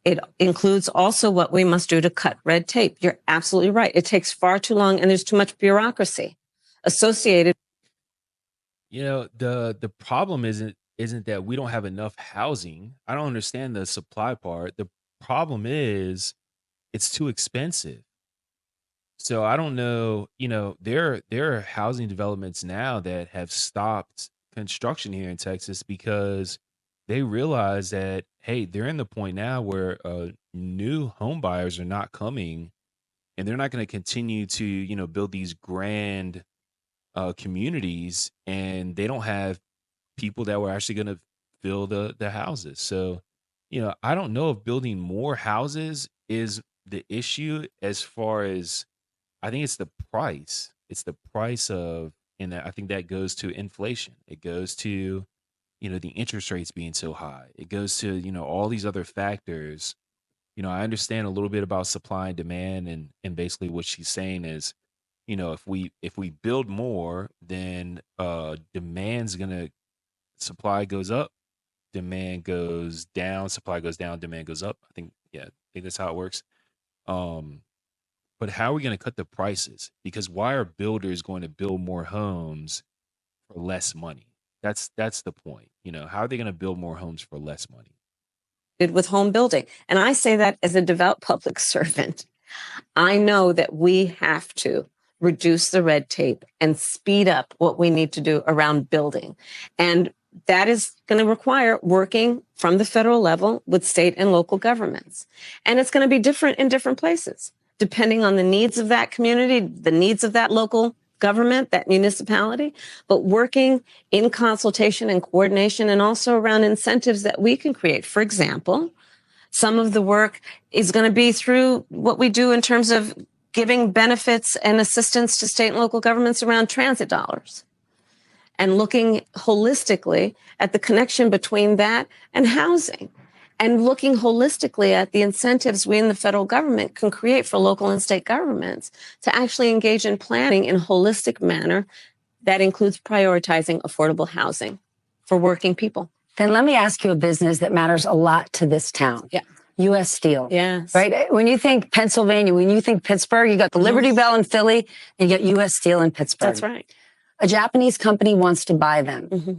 It includes also what we must do to cut red tape. You're absolutely right. It takes far too long and there's too much bureaucracy associated. The problem isn't that we don't have enough housing. I don't understand the supply part. The problem is it's too expensive. So I don't know, there are housing developments now that have stopped construction here in Texas because they realize that, hey, they're in the point now where new home buyers are not coming and they're not going to continue to, build these grand communities and they don't have people that were actually going to fill the houses. So, I don't know if building more houses is the issue as far as I think it's the price. It's the price of, and I think that goes to inflation. It goes to, the interest rates being so high. It goes to, all these other factors. I understand a little bit about supply and demand and basically what she's saying is, if we build more, then demand's gonna supply goes up, demand goes down, supply goes down, demand goes up. I think that's how it works. But how are we going to cut the prices? Because why are builders going to build more homes for less money? That's the point. How are they going to build more homes for less money? With home building. And I say that as a devout public servant. I know that we have to reduce the red tape, and speed up what we need to do around building. And that is going to require working from the federal level with state and local governments. And it's going to be different in different places, depending on the needs of that community, the needs of that local government, that municipality, but working in consultation and coordination, and also around incentives that we can create. For example, some of the work is going to be through what we do in terms of giving benefits and assistance to state and local governments around transit dollars, and looking holistically at the connection between that and housing, and looking holistically at the incentives we in the federal government can create for local and state governments to actually engage in planning in a holistic manner that includes prioritizing affordable housing for working people. Then let me ask you a business that matters a lot to this town. Yeah. U.S. Steel. Yes. Right? When you think Pennsylvania, when you think Pittsburgh, you got the Liberty Bell in Philly, and you got U.S. Steel in Pittsburgh. That's right. A Japanese company wants to buy them. Mm-hmm.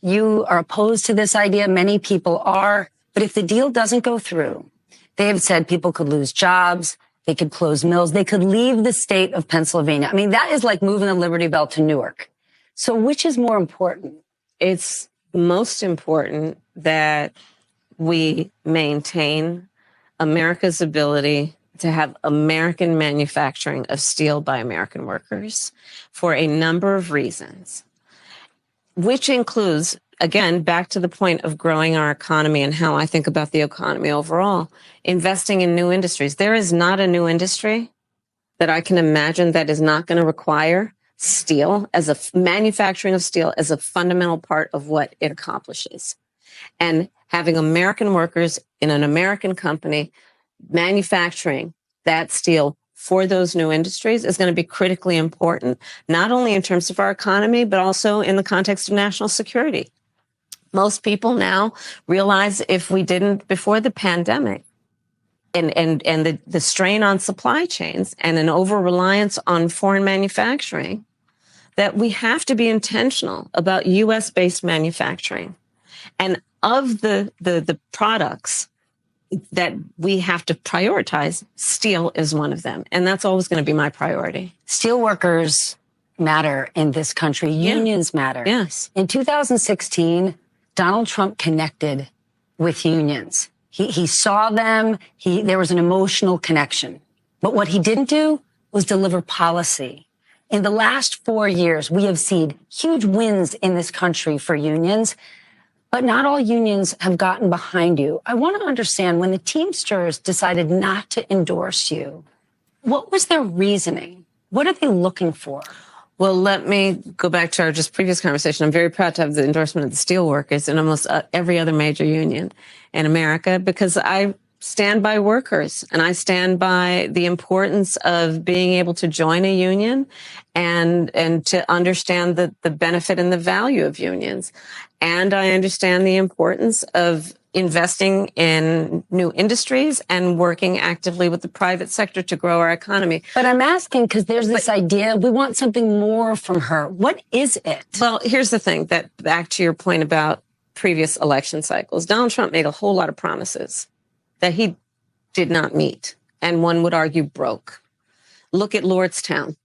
You are opposed to this idea. Many people are. But if the deal doesn't go through, they have said people could lose jobs, they could close mills, they could leave the state of Pennsylvania. I mean, that is like moving the Liberty Bell to Newark. So which is more important? It's most important that we maintain America's ability to have American manufacturing of steel by American workers for a number of reasons, which includes, again, back to the point of growing our economy and how I think about the economy overall, investing in new industries. There is not a new industry that I can imagine that is not going to require steel as a manufacturing of steel as a fundamental part of what it accomplishes. And having American workers in an American company manufacturing that steel for those new industries is going to be critically important, not only in terms of our economy, but also in the context of national security. Most people now realize if we didn't before the pandemic and the strain on supply chains and an over-reliance on foreign manufacturing, that we have to be intentional about U.S.-based manufacturing. And of the products that we have to prioritize, steel is one of them. And that's always going to be my priority. Steel workers matter in this country. Unions matter. Yes. In 2016, Donald Trump connected with unions. He saw them. There was an emotional connection. But what he didn't do was deliver policy. In the last 4 years, we have seen huge wins in this country for unions, but not all unions have gotten behind you. I want to understand, when the Teamsters decided not to endorse you, what was their reasoning? What are they looking for? Well, let me go back to our just previous conversation. I'm very proud to have the endorsement of the steelworkers and almost every other major union in America, because I stand by workers and I stand by the importance of being able to join a union and to understand the benefit and the value of unions. And I understand the importance of investing in new industries and working actively with the private sector to grow our economy. But I'm asking because there's this idea, we want something more from her. What is it? Well, here's the thing, that back to your point about previous election cycles, Donald Trump made a whole lot of promises that he did not meet, and one would argue broke. Look at Lordstown.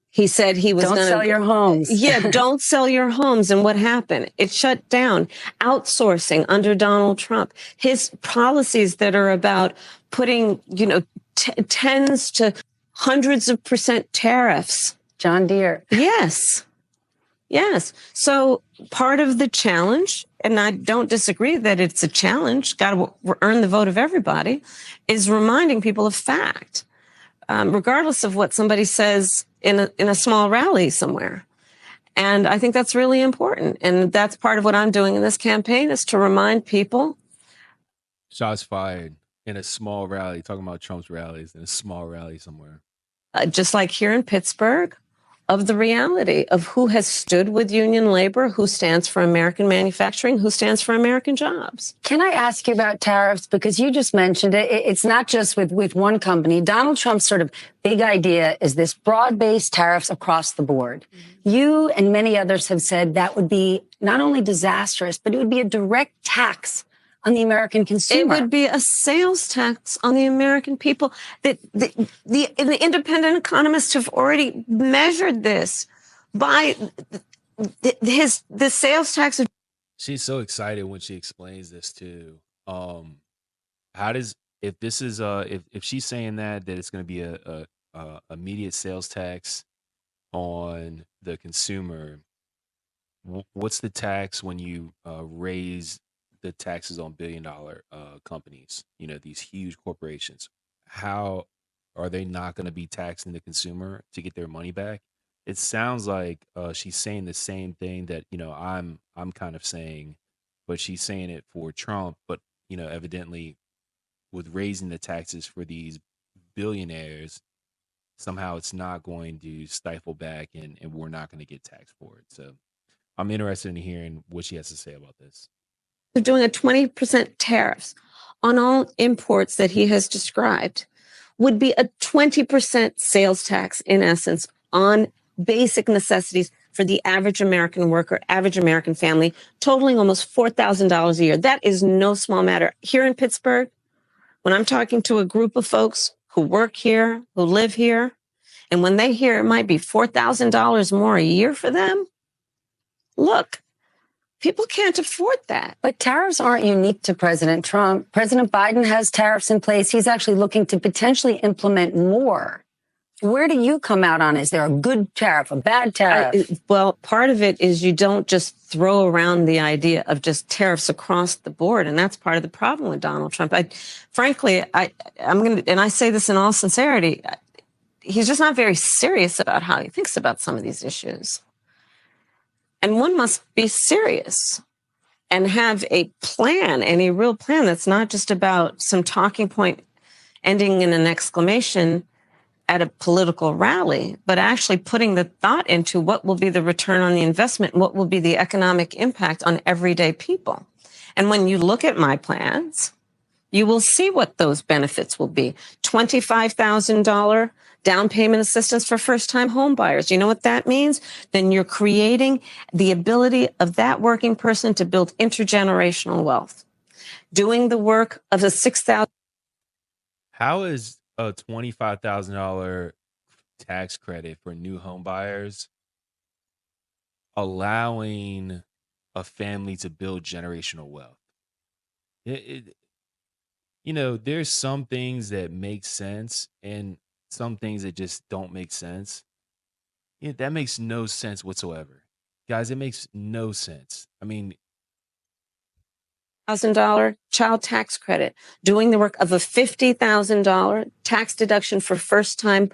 He said he was going to... Don't sell your homes. Yeah, don't sell your homes. And what happened? It shut down. Outsourcing under Donald Trump. His policies that are about putting, tens to hundreds of % tariffs. John Deere. Yes. Yes. So part of the challenge, and I don't disagree that it's a challenge, got to earn the vote of everybody, is reminding people of fact, regardless of what somebody says in a small rally somewhere. And I think that's really important. And that's part of what I'm doing in this campaign, is to remind people. Shots fired in a small rally, talking about Trump's rallies in a small rally somewhere. Just like here in Pittsburgh, of the reality of who has stood with union labor, who stands for American manufacturing, who stands for American jobs. Can I ask you about tariffs? Because you just mentioned it. It's not just with one company. Donald Trump's sort of big idea is this broad-based tariffs across the board. Mm-hmm. You and many others have said that would be not only disastrous, but it would be a direct tax on the American It consumer. would be a sales tax on the American people. The independent economists have already measured this by the sales tax. She's so excited when she explains this too. How does if this is if she's saying that it's going to be a immediate sales tax on the consumer, what's the tax when you raise the taxes on billion-dollar companies? You know, these huge corporations. How are they not going to be taxing the consumer to get their money back? It sounds like she's saying the same thing that I'm kind of saying, but she's saying it for Trump. But evidently, with raising the taxes for these billionaires, somehow it's not going to stifle back, and we're not going to get taxed for it. So I'm interested in hearing what she has to say about this. They're doing a 20% tariffs on all imports that he has described would be a 20% sales tax, in essence, on basic necessities for the average American worker, average American family, totaling almost $4,000 a year. That is no small matter. Here in Pittsburgh, when I'm talking to a group of folks who work here, who live here, and when they hear it might be $4,000 more a year for them, look, people can't afford that. But tariffs aren't unique to President Trump. President Biden has tariffs in place. He's actually looking to potentially implement more. Where do you come out on? Is there a good tariff, a bad tariff? Well, part of it is you don't just throw around the idea of just tariffs across the board. And that's part of the problem with Donald Trump. Frankly, I'm going to, and I say this in all sincerity, he's just not very serious about how he thinks about some of these issues. And one must be serious and have a plan, and a real plan that's not just about some talking point ending in an exclamation at a political rally, but actually putting the thought into what will be the return on the investment, what will be the economic impact on everyday people. And when you look at my plans, you will see what those benefits will be. $25,000 down payment assistance for first-time home buyers. You know what that means? Then you're creating the ability of that working person to build intergenerational wealth. Doing the work of a $6,000. How is a $25,000 tax credit for new home buyers allowing a family to build generational wealth? There's some things that make sense and some things that just don't make sense. That makes no sense whatsoever. Guys, it makes no sense. I mean, $1,000 child tax credit, doing the work of a $50,000 tax deduction for first-time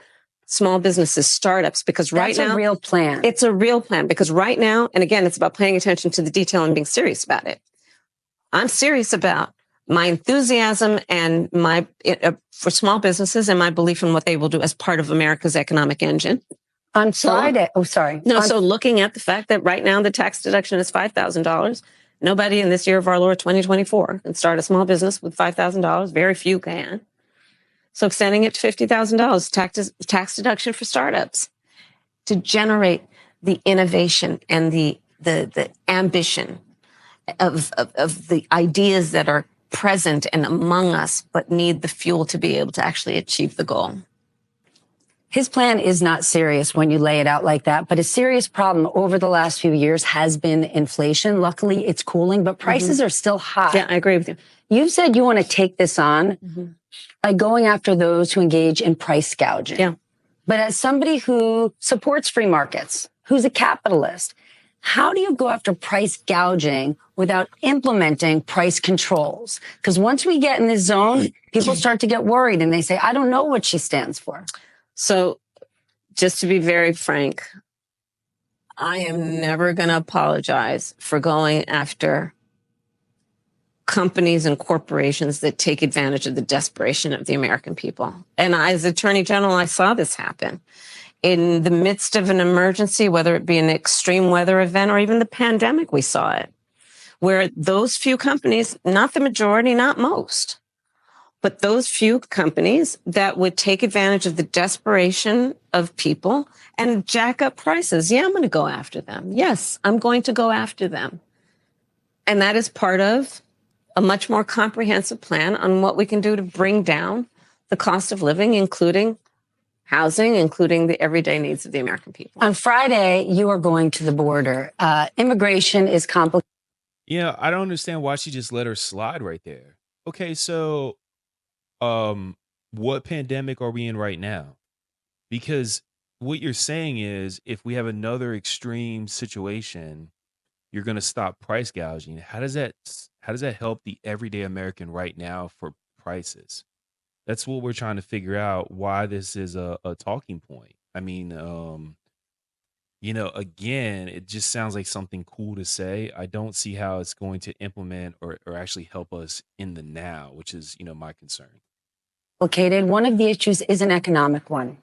small businesses, startups, because right now— That's a real plan. It's a real plan, because right now, and again, it's about paying attention to the detail and being serious about it. I'm serious about my enthusiasm and for small businesses and my belief in what they will do as part of America's economic engine. On Friday, sorry. So looking at the fact that right now the tax deduction is $5,000, nobody in this year of our Lord 2024 can start a small business with $5,000. Very few can. So extending it to $50,000 tax deduction for startups to generate the innovation and the ambition of the ideas that are present and among us, but need the fuel to be able to actually achieve the goal. His plan is not serious when you lay it out like that, but a serious problem over the last few years has been inflation. Luckily, it's cooling, but prices are still high. Yeah, I agree with you. You said you want to take this on by going after those who engage in price gouging. Yeah. But as somebody who supports free markets, who's a capitalist, how do you go after price gouging without implementing price controls? Because once we get in this zone, people start to get worried and they say, I don't know what she stands for. So just to be very frank, I am never going to apologize for going after companies and corporations that take advantage of the desperation of the American people. And as Attorney General, I saw this happen. In the midst of an emergency, whether it be an extreme weather event or even the pandemic, we saw it, where those few companies, not the majority, not most, but those few companies that would take advantage of the desperation of people and jack up prices. Yeah, I'm going to go after them. Yes, I'm going to go after them. And that is part of a much more comprehensive plan on what we can do to bring down the cost of living, including housing, including the everyday needs of the American people. On Friday, you are going to the border. Immigration is complicated. Yeah, I don't understand why she just let her slide right there. Okay, so what pandemic are we in right now? Because what you're saying is if we have another extreme situation, you're going to stop price gouging. How does that help the everyday American right now for prices? That's what we're trying to figure out, why this is a talking point. I mean, again, it just sounds like something cool to say. I don't see how it's going to implement or actually help us in the now, which is, my concern. One of the issues is an economic one.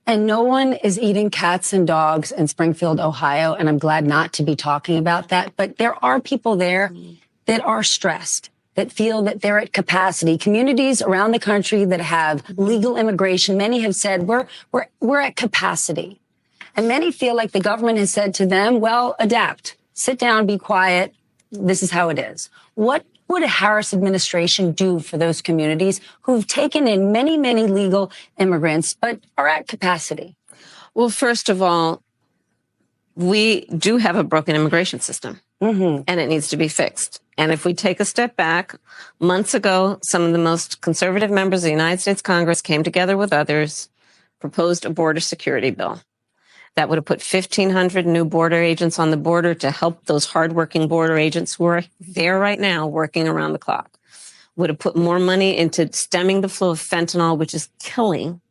And no one is eating cats and dogs in Springfield, Ohio, and I'm glad not to be talking about that. But there are people there that are stressed, that feel that they're at capacity. Communities around the country that have legal immigration, many have said, we're at capacity. And many feel like the government has said to them, well, adapt, sit down, be quiet. This is how it is. What would a Harris administration do for those communities who've taken in many, many legal immigrants, but are at capacity? Well, first of all, we do have a broken immigration system, and it needs to be fixed. And if we take a step back, months ago, some of the most conservative members of the United States Congress came together with others, proposed a border security bill. That would have put 1,500 new border agents on the border to help those hardworking border agents who are there right now working around the clock. Would have put more money into stemming the flow of fentanyl, which is killing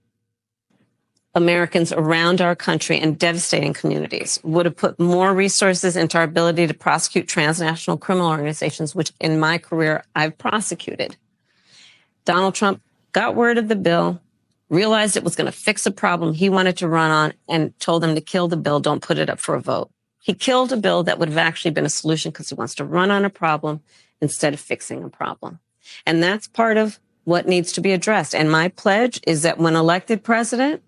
Americans around our country and devastating communities. Would have put more resources into our ability to prosecute transnational criminal organizations, which in my career I've prosecuted. Donald Trump got word of the bill, realized it was going to fix a problem he wanted to run on, and told them to kill the bill, don't put it up for a vote. He killed a bill that would have actually been a solution because he wants to run on a problem instead of fixing a problem. And that's part of what needs to be addressed. And my pledge is that when elected president,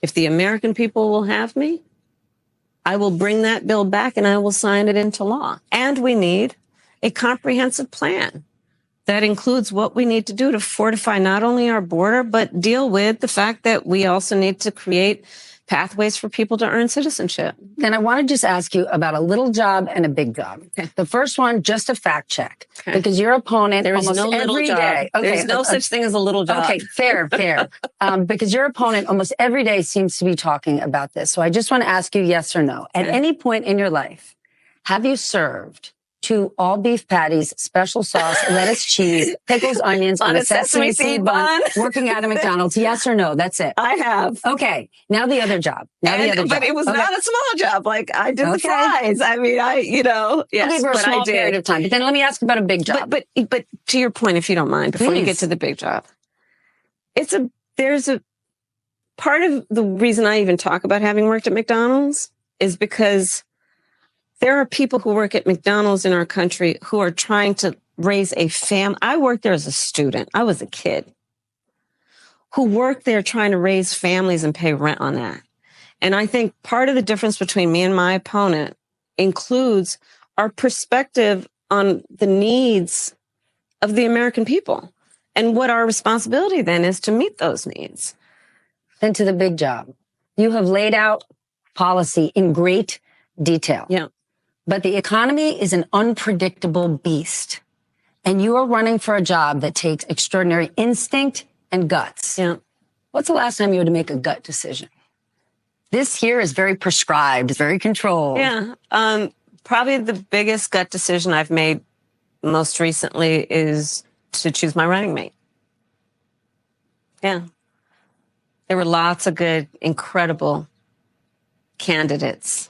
if the American people will have me, I will bring that bill back and I will sign it into law. And we need a comprehensive plan that includes what we need to do to fortify not only our border, but deal with the fact that we also need to create pathways for people to earn citizenship. Then I want to just ask you about a little job and a big job. Okay. The first one, just a fact check, because your opponent almost every day. Okay. There's no such thing as a little job. Okay, fair. Because your opponent almost every day seems to be talking about this. So I just want to ask you yes or no. At any point in your life, have you served 2 all beef patties, special sauce, lettuce, cheese, pickles, onions on a sesame seed bun, working at a McDonald's? Yes or no? That's it. I have. Okay. Now the other job. But it was not a small job. Like I did the fries. I mean, yes, for a small period of time. But then let me ask about a big job. But to your point, if you don't mind, before you get to the big job, there's a part of the reason I even talk about having worked at McDonald's is because there are people who work at McDonald's in our country who are trying to raise a family. I worked there as a student. I was a kid who worked there trying to raise families and pay rent on that. And I think part of the difference between me and my opponent includes our perspective on the needs of the American people and what our responsibility then is to meet those needs. Then to the big job. You have laid out policy in great detail. Yeah. But the economy is an unpredictable beast. And you are running for a job that takes extraordinary instinct and guts. Yeah. What's the last time you had to make a gut decision? This here is very prescribed, very controlled. Yeah. Probably the biggest gut decision I've made most recently is to choose my running mate. Yeah. There were lots of good, incredible candidates.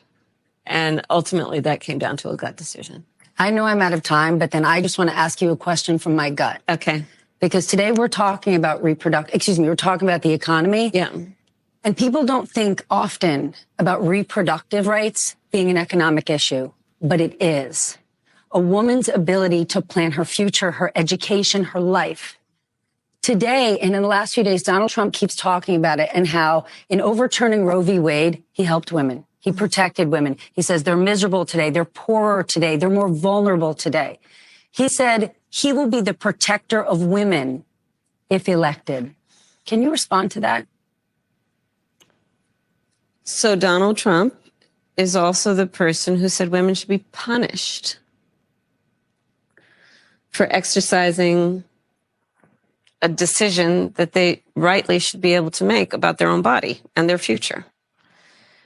And ultimately, that came down to a gut decision. I know I'm out of time, but then I just want to ask you a question from my gut. Okay. Because today we're talking about we're talking about the economy. Yeah. And people don't think often about reproductive rights being an economic issue, but it is. A woman's ability to plan her future, her education, her life. Today, and in the last few days, Donald Trump keeps talking about it and how in overturning Roe v. Wade, he helped women. He protected women. He says they're miserable today. They're poorer today. They're more vulnerable today. He said he will be the protector of women if elected. Can you respond to that? So Donald Trump is also the person who said women should be punished for exercising a decision that they rightly should be able to make about their own body and their future.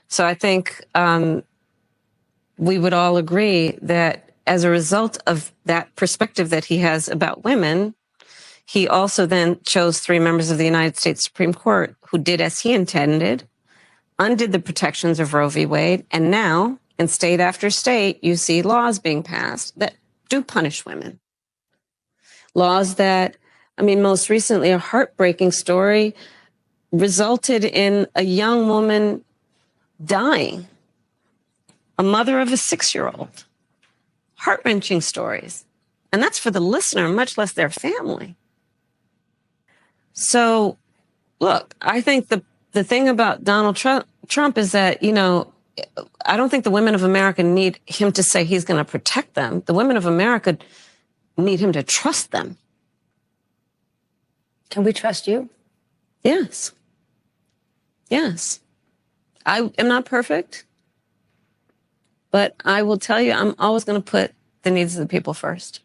So I think we would all agree that as a result of that perspective that he has about women, he also then chose 3 members of the United States Supreme Court who did as he intended, undid the protections of Roe v. Wade, and now in state after state, you see laws being passed that do punish women. Laws that, I mean, most recently, a heartbreaking story resulted in a young woman dying, a mother of a 6-year-old. Heart-wrenching stories. And that's for the listener, much less their family. So, look, I think the thing about Donald Trump is that, you know, I don't think the women of America need him to say he's going to protect them. The women of America need him to trust them. Can we trust you? Yes. Yes. I am not perfect, but I will tell you, I'm always going to put the needs of the people first.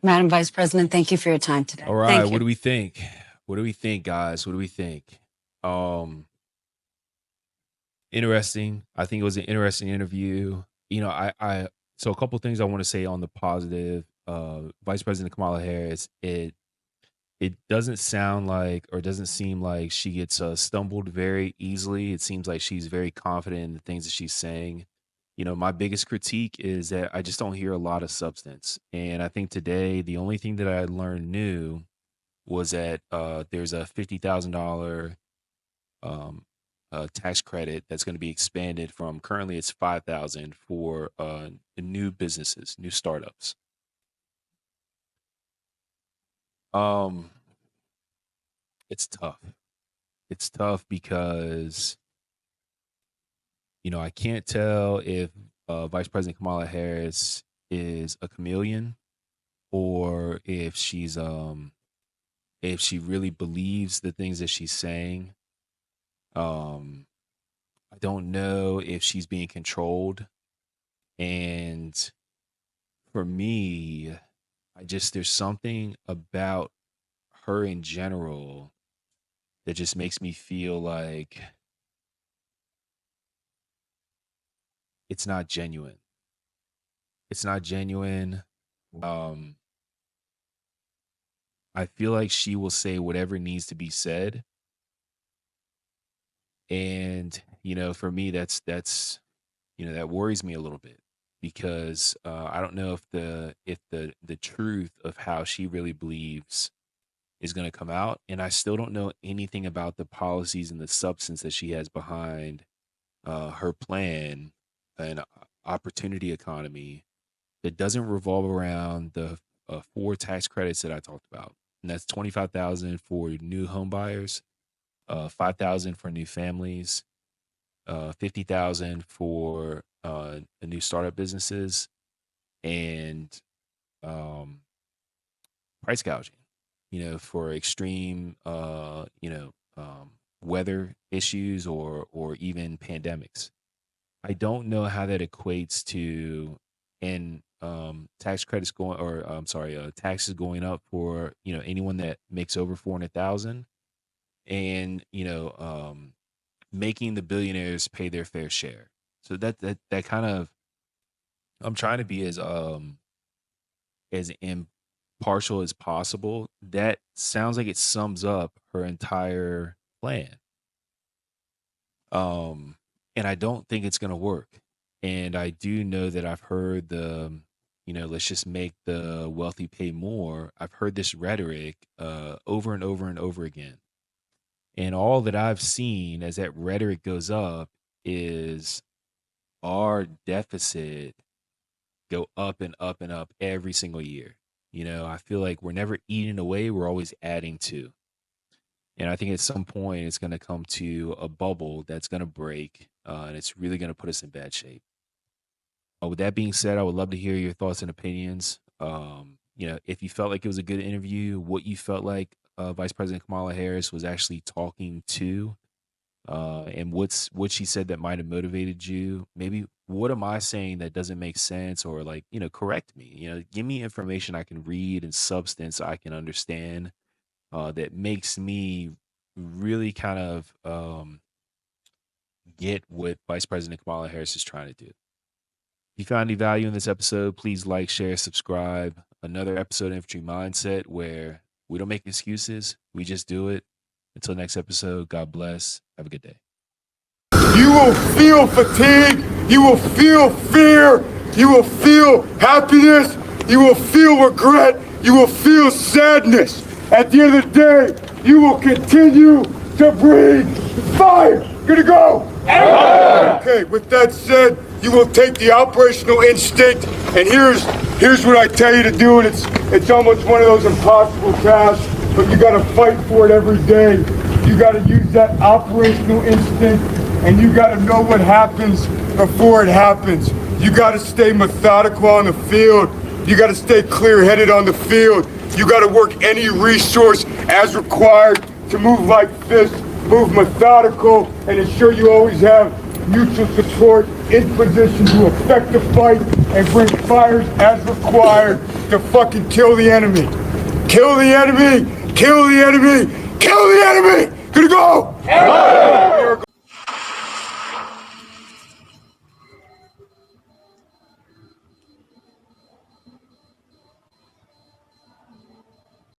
Madam Vice President, thank you for your time today. All right, Thank you. what do we think? What do we think, guys? What do we think? Interesting. I think it was an interesting interview. You know, I so a couple things I want to say on the positive. Vice President Kamala Harris, it doesn't sound like, or doesn't seem like she gets stumbled very easily. It seems like she's very confident in the things that she's saying. You know, my biggest critique is that I just don't hear a lot of substance. And I think today, the only thing that I learned new was that there's a $50,000 tax credit that's going to be expanded from, currently it's $5,000 for new businesses, new startups. It's tough. It's tough because, you know, I can't tell if Vice President Kamala Harris is a chameleon or if she's if she really believes the things that she's saying. I don't know if she's being controlled. And for me, there's something about her in general that just makes me feel like it's not genuine. It's not genuine. I feel like she will say whatever needs to be said. And, you know, for me, that's, you know, that worries me a little bit because I don't know if the truth of how she really believes is going to come out. And I still don't know anything about the policies and the substance that she has behind her plan, an opportunity economy that doesn't revolve around the 4 tax credits that I talked about. And that's $25,000 for new home buyers, $5,000 for new families, $50,000 for the new startup businesses, and price gouging, you know, for extreme, weather issues or even pandemics. I don't know how that equates to, and tax credits going, or I'm sorry, taxes going up for, you know, anyone that makes over 400,000, and making the billionaires pay their fair share. So that kind of, I'm trying to be as impartial as possible. That sounds like it sums up her entire plan. And I don't think it's going to work. And I do know that I've heard let's just make the wealthy pay more. I've heard this rhetoric over and over and over again. And all that I've seen as that rhetoric goes up is our deficit go up and up and up every single year. You know, I feel like we're never eating away. We're always adding to. And I think at some point it's going to come to a bubble that's going to break, and it's really going to put us in bad shape. With that being said, I would love to hear your thoughts and opinions If you felt like it was a good interview, what you felt like Vice President Kamala Harris was actually talking to, and what she said that might have motivated you. Maybe what am I saying that doesn't make sense, or correct me. Give me information I can read and substance I can understand, that makes me really kind of get what Vice President Kamala Harris is trying to do. If you found any value in this episode, please like, share, subscribe. Another episode of Infantry Mindset where we don't make excuses, we just do it. Until next episode, God bless. Have a good day. You will feel fatigue. You will feel fear. You will feel happiness. You will feel regret. You will feel sadness. At the end of the day, you will continue to breathe fire. Gonna go. Okay, with that said, you will take the operational instinct, and here's what I tell you to do, and it's almost one of those impossible tasks, but you gotta fight for it every day. You gotta use that operational instinct, and you gotta know what happens before it happens. You gotta stay methodical on the field. You gotta stay clear-headed on the field. You gotta work any resource as required to move like this, move methodical, and ensure you always have mutual support in position to affect the fight and bring fires as required to fucking kill the enemy. Kill the enemy! Kill the enemy! Kill the enemy! Gonna go!